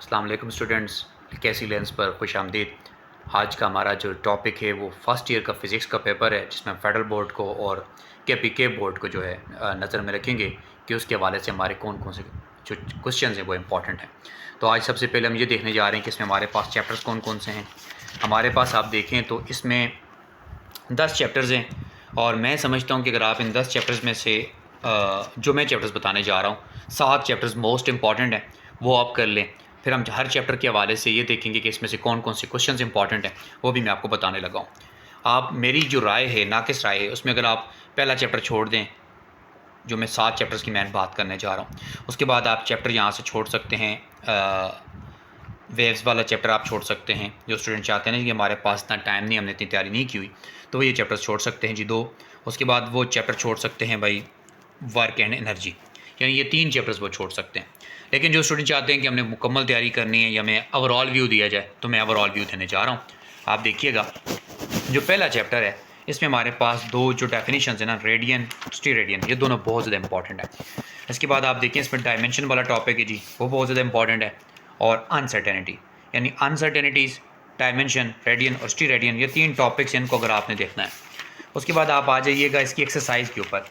अस्सलाम वालेकुम स्टूडेंट्स, कैसी लेंस पर खुश आमदीद। आज का हमारा जो टॉपिक है वो फ़र्स्ट ईयर का फ़िज़िक्स का पेपर है, जिसमें फेडरल बोर्ड को और के बोर्ड को जो है नज़र में रखेंगे कि उसके हवाले से हमारे कौन कौन से जो क्वेश्चन हैं वो इम्पॉर्टेंट हैं। तो आज सबसे पहले हम ये देखने जा रहे हैं कि इसमें हमारे पास चैप्टर्स कौन कौन से हैं। हमारे पास आप देखें तो इसमें 10 चैप्टर्स हैं और मैं समझता हूँ कि अगर आप इन 10 चैप्टर्स में से जो मैं चैप्टर्स बताने जा रहा हूँ, 7 चैप्टर्स मोस्ट इंपॉर्टेंट हैं, वो आप कर लें। फिर हम हर चैप्टर के हवाले से ये देखेंगे कि इसमें से कौन कौन से क्वेश्चंस इंपॉर्टेंट हैं, वो भी मैं आपको बताने लगा हूँ। आप मेरी जो राय है, नाक़िस राय है, उसमें अगर आप पहला चैप्टर छोड़ दें, जो मैं 7 चैप्टर्स की मैं बात करने जा रहा हूँ, उसके बाद आप चैप्टर यहाँ से छोड़ सकते हैं। वेव्स वाला चैप्टर आप छोड़ सकते हैं। जो स्टूडेंट चाहते हैं ना कि हमारे पास इतना टाइम नहीं, हमने इतनी तैयारी नहीं की हुई, तो वो ये चैप्टर्स छोड़ सकते हैं जी 2। उसके बाद वो चैप्टर छोड़ सकते हैं भाई वर्क एंड एनर्जी, यानी ये 3 चैप्टर्स वो छोड़ सकते हैं। लेकिन जो स्टूडेंट चाहते हैं कि हमने मुकम्मल तैयारी करनी है या हमें ओवरऑल व्यू दिया जाए, तो मैं ओवरऑल व्यू देने जा रहा हूँ। आप देखिएगा, जो पहला चैप्टर है इसमें हमारे पास 2 जो डेफिनेशन है ना, रेडियन स्टीरेडियन, ये दोनों बहुत ज़्यादा इंपॉर्टेंट है। इसके बाद आप देखिए इसमें डायमेंशन वाला टॉपिक है जी, वो बहुत ज़्यादा इंपॉर्टेंट है। और अनसर्टेनिटी, यानी अनसर्टेनिटीज़, डायमेंशन, रेडियन और स्टीरेडियन, ये 3 टॉपिक्स हैं, इनको अगर आपने देखना है। उसके बाद आप आ जाइएगा इसकी एक्सरसाइज के ऊपर।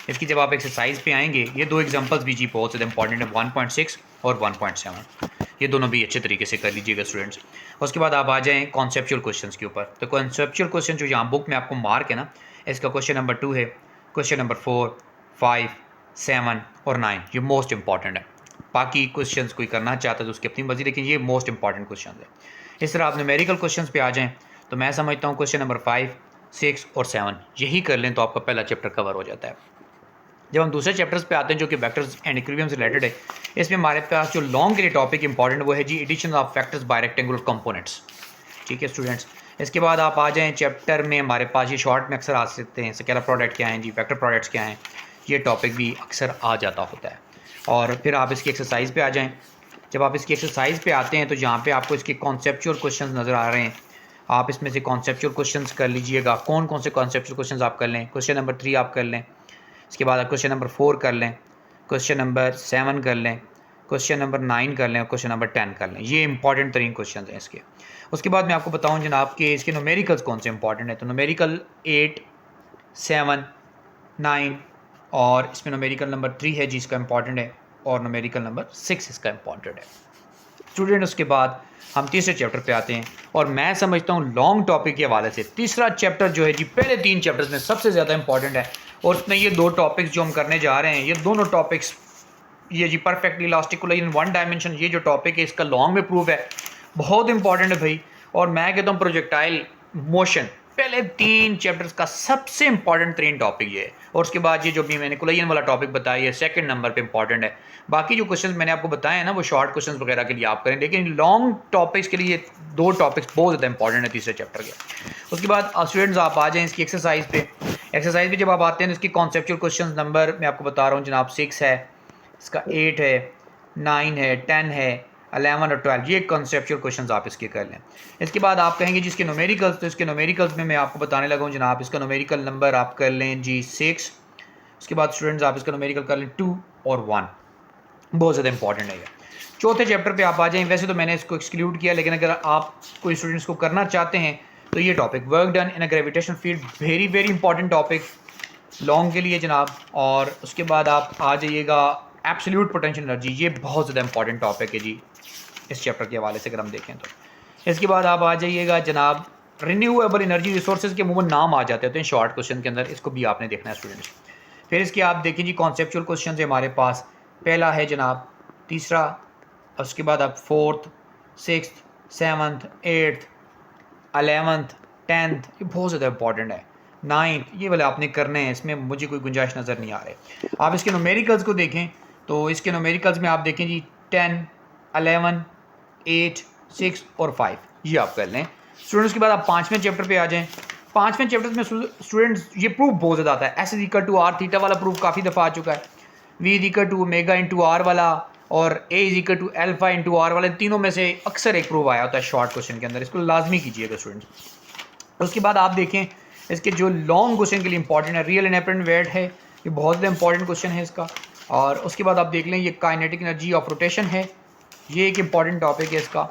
इसकी जब आप एक्सरसाइज पे आएंगे, ये 2 एग्जांपल्स भी जी बहुत ज़्यादा इंपॉर्टेंट है, 1.6 और 1.7, ये दोनों भी अच्छे तरीके से कर लीजिएगा स्टूडेंट्स। उसके बाद आप आ जाएँ कॉन्सेप्चुअल क्वेश्चंस के ऊपर। तो कॉन्सेप्चुअल क्वेश्चन जो यहाँ बुक में आपको मार्क है ना, इसका क्वेश्चन नंबर 2 है, क्वेश्चन नंबर 4, 5, 7 और 9, ये मोस्ट इंपॉर्टेंट है। बाकी क्वेश्चंस कोई करना चाहता है तो उसकी अपनी मर्जी, लेकिन ये मोस्ट इंपॉर्टेंट क्वेश्चन है। इस तरह आप न्यूमेरिकल क्वेश्चंस पे आ जाएँ, तो मैं समझता हूँ क्वेश्चन नंबर 5, 6 और 7 यही कर लें तो आपका पहला चैप्टर कवर हो जाता है। जब हम दूसरे चैप्टर्स पे आते हैं जो कि वेक्टर्स एंड इक्विलिब्रियम से रिलेटेड है, इसमें हमारे पास जो लॉन्ग के लिए टॉपिक इंपॉर्टेंट वो है जी addition of factors by rectangular components. ठीक है स्टूडेंट्स, इसके बाद आप आ जाएँ चैप्टर में, हमारे पास ये शॉर्ट में अक्सर आ सकते हैं, स्केलर प्रोडक्ट क्या हैं जी, वेक्टर प्रोडक्ट्स क्या हैं, ये टॉपिक भी अक्सर आ जाता होता है। और फिर आप इसकी एक्सरसाइज पे आ जाएँ। जब आप इसकी एक्सरसाइज पे आते हैं तो जहाँ पे आपको इसके कॉन्सेप्चुअल क्वेश्चंस नज़र आ रहे हैं, आप इसमें से कॉन्सेप्चुअल क्वेश्चंस कर लीजिएगा। कौन कौन से कॉन्सेप्चुअल क्वेश्चंस आप कर लें, क्वेश्चन नंबर 3 आप कर लें, इसके बाद आप क्वेश्चन नंबर 4 कर लें, क्वेश्चन नंबर 7 कर लें, क्वेश्चन नंबर 9 कर लें और क्वेश्चन नंबर 10 कर लें। ये इंपॉर्टेंट तरीन क्वेश्चन हैं इसके। उसके बाद मैं आपको बताऊँ जनाब कि इसके न्यूमेरिकल्स कौन से इंपॉर्टेंट है। तो न्यूमेरिकल 8, 7, 9 और इसमें न्यूमेरिकल नंबर 3 है जिसका इंपॉर्टेंट है, और न्यूमेरिकल नंबर 6 इसका इंपॉर्टेंट है स्टूडेंट। उसके बाद हम तीसरे चैप्टर पे आते हैं, और मैं समझता हूँ लॉन्ग टॉपिक के हवाले से तीसरा चैप्टर जो है जी पहले 3 चैप्टर्स में सबसे ज़्यादा इंपॉर्टेंट है। और उसमें ये 2 टॉपिक्स जो हम करने जा रहे हैं, ये दोनों टॉपिक्स, ये जी perfectly elastic in one dimension, ये जो टॉपिक है इसका लॉन्ग में प्रूफ है, बहुत इंपॉर्टेंट है भाई। और मैं कहता हूँ प्रोजेक्टाइल मोशन पहले 3 चैप्टर्स का सबसे इंपॉर्टेंट 3 टॉपिक ये है। और उसके बाद ये जो भी मैंने कोलिजन वाला टॉपिक बताया है सेकंड नंबर पे इंपॉर्टेंट है। बाकी जो क्वेश्चंस मैंने आपको बताए हैं ना, वो शॉर्ट क्वेश्चंस वगैरह के लिए आप करें, लेकिन लॉन्ग टॉपिक्स के लिए ये 2 टॉपिक्स बहुत ज़्यादा इंपॉर्टेंट है तीसरे चैप्टर के। उसके बाद स्टूडेंट्स आप आ जाएँ इसकी एक्सरसाइज पे। एक्सरसाइज पे जब आप आते हैं तो इसकी कॉन्सेप्चुअल क्वेश्चन नंबर मैं आपको बता रहा हूँ जनाब, 6 है, इसका 8 है, 9 है, 10 है, 11 और 12, ये कॉन्सेप्चुअल क्वेश्चंस आप इसके कर लें। इसके बाद आप कहेंगे जिसके न्यूमेरिकल्स, तो इसके न्यूमेरिकल्स में मैं आपको बताने लगा हूँ जनाब, इसका न्यूमेरिकल नंबर आप कर लें जी 6। उसके बाद स्टूडेंट्स आप इसका न्यूमेरिकल कर लें 2 और 1, बहुत ज़्यादा इंपॉर्टेंट है ये। चौथे चैप्टर पे आप आ जाएँ। वैसे तो मैंने इसको एक्सक्लूड किया, लेकिन अगर आप कोई स्टूडेंट्स को करना चाहते हैं तो ये topic work done in a gravitational field, very very important topic long के लिए जनाब। और उसके बाद आप आ जाइएगा एब्सोल्यूट पोटेंशियल एनर्जी, ये बहुत ज़्यादा इंपॉर्टेंट टॉपिक है जी इस चैप्टर के हवाले से अगर हम देखें तो। इसके बाद आप आ जाइएगा जनाब रिन्यूएबल एनर्जी रिसोर्सेज के मुंह नाम आ जाते हैं शॉर्ट क्वेश्चन के अंदर, इसको भी आपने देखना है स्टूडेंट्स। फिर इसके आप देखें जी कॉन्सेप्चुअल क्वेश्चन है हमारे पास, पहला है जनाब, तीसरा, उसके बाद आप 4th, 6th, 7th, 8th, 11th, 10th, ये बहुत ज़्यादा इंपॉर्टेंट है। 9th, ये वाले आपने करने हैं, इसमें मुझे कोई गुंजाइश नज़र नहीं आ रही। आप इसके न्यूमेरिकल्स को देखें तो इसके न्यूमेरिकल्स में आप देखें जी 10, 11, 8, 6 और 5, ये आप कर लें स्टूडेंट्स। के बाद आप 5वें चैप्टर पे आ जाएं। 5वें चैप्टर में स्टूडेंट्स ये प्रूफ बहुत ज़्यादा आता है। S is equal to R theta वाला प्रूफ काफ़ी दफ़ा आ चुका है, V is equal to omega into R वाला, और A is equal to alpha into R वाले, तीनों में से अक्सर एक प्रूफ आया होता है शॉर्ट क्वेश्चन के अंदर, इसको लाजमी कीजिएगा स्टूडेंट्स। उसके बाद आप देखें इसके जो लॉन्ग क्वेश्चन के लिए इंपॉर्टेंट है, रियल एंड एपरेंट वेट है, ये बहुत ज़्यादा इंपॉर्टेंट क्वेश्चन है इसका। और उसके बाद आप देख लें ये काइनेटिक एनर्जी ऑफ रोटेशन है, ये एक इम्पॉर्टेंट टॉपिक है इसका,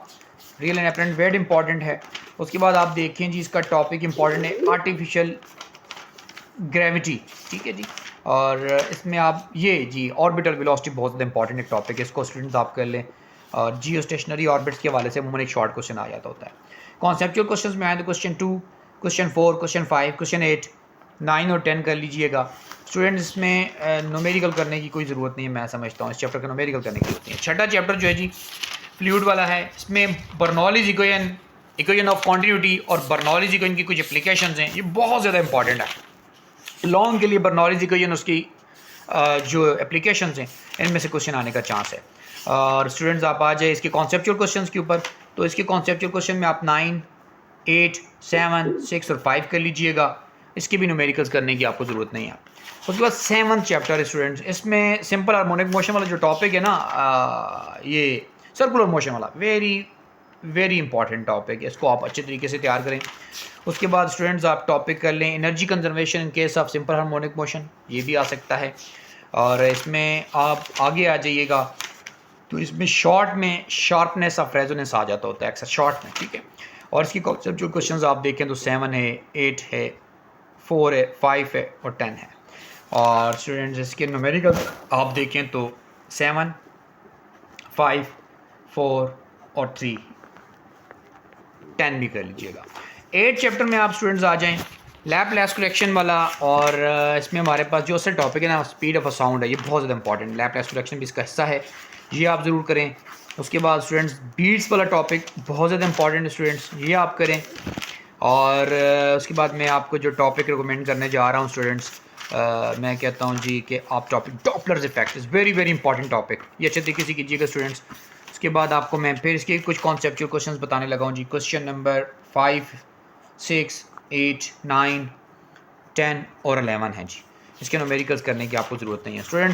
real and apparent wait important है। उसके बाद आप देखें जी इसका टॉपिक इंपॉर्टेंट है आर्टिफिशियल ग्रेविटी, ठीक है जी। और इसमें आप ये जी ऑर्बिटल वेलोसिटी बहुत ज़्यादा इंपॉर्टेंट एक टॉपिक है, इसको स्टूडेंट्स आप कर लें। और जियो स्टेशनरी ऑर्बिट्स के हवाले से अमूमन एक शॉर्ट क्वेश्चन आ जाता होता है। कॉन्सेप्चुअल क्वेश्चंस में आए तो क्वेश्चन 2, क्वेश्चन 4, क्वेश्चन 5, क्वेश्चन 8, 9 और 10 कर लीजिएगा। स्टूडेंट्स इसमें न्यूमेरिकल करने की कोई ज़रूरत नहीं है, मैं समझता हूँ इस चैप्टर का न्यूमेरिकल करने की ज़रूरत नहीं है। छठा चैप्टर जो है जी फ्लूइड वाला है, इसमें Bernoulli's equation, equation of continuity और बर्नौलीज इक्वेशन की कुछ एप्लीकेशंस हैं, ये बहुत ज़्यादा इंपॉर्टेंट है। लॉन्ग के लिए बर्नौलीज इक्वेशन उसकी जो एप्लीकेशंस हैं इनमें से क्वेश्चन आने का चांस है। और स्टूडेंट्स आप आ जाए इसके कॉन्सेप्चुअल क्वेश्चंस के ऊपर, तो इसके कॉन्सेप्चुअल क्वेश्चन में आप 9, 8, 7, 6 और 5 कर लीजिएगा, इसके भी न्यूमेरिकल्स करने की आपको ज़रूरत नहीं है। उसके बाद 7th चैप्टर है स्टूडेंट्स, इसमें सिंपल हार्मोनिक मोशन वाला जो टॉपिक है ना, ये सर्कुलर मोशन वाला वेरी इंपॉर्टेंट टॉपिक है, इसको आप अच्छे तरीके से तैयार करें। उसके बाद स्टूडेंट्स आप टॉपिक कर लें energy conservation in case of simple harmonic motion, ये भी आ सकता है। और इसमें आप आगे आ जाइएगा तो इसमें शॉर्ट में शार्पनेस ऑफ रेजोनेंस आ जाता होता है अक्सर शॉर्ट में, ठीक है। और इसकी कॉन्सेप्चुअल क्वेश्चंस आप देखें तो 7 है, 8 है, 4 है, 5 है और 10 है। और स्टूडेंट्स इसके न्यूमेरिकल आप देखें तो 7, 5, 4 और 3, 10 भी कर लीजिएगा। 8 चैप्टर में आप स्टूडेंट्स आ जाएं लैपलेस करेक्शन वाला, और इसमें हमारे पास जो असल टॉपिक है ना स्पीड ऑफ अ साउंड है, ये बहुत ज़्यादा इंपॉर्टेंट, लैपलेस करेक्शन भी इसका हिस्सा है, ये आप ज़रूर करें। उसके बाद स्टूडेंट्स बीट्स वाला टॉपिक बहुत ज़्यादा इंपॉर्टेंट है स्टूडेंट्स, ये आप करें। और उसके बाद मैं आपको जो टॉपिक रिकमेंड करने जा रहा हूँ स्टूडेंट्स, मैं कहता हूँ जी कि आप topic Doppler's effect is very important topic, ये अच्छे तरीके से कीजिएगा स्टूडेंट्स। उसके बाद आपको मैं फिर इसके कुछ कॉन्सेप्चुअल क्वेश्चंस बताने लगा हूँ जी। क्वेश्चन नंबर 5, 6, 8, 9, 10 और 11 है जी, इसके न्यूमेरिकल्स करने की आपको ज़रूरत नहीं है स्टूडेंट्स।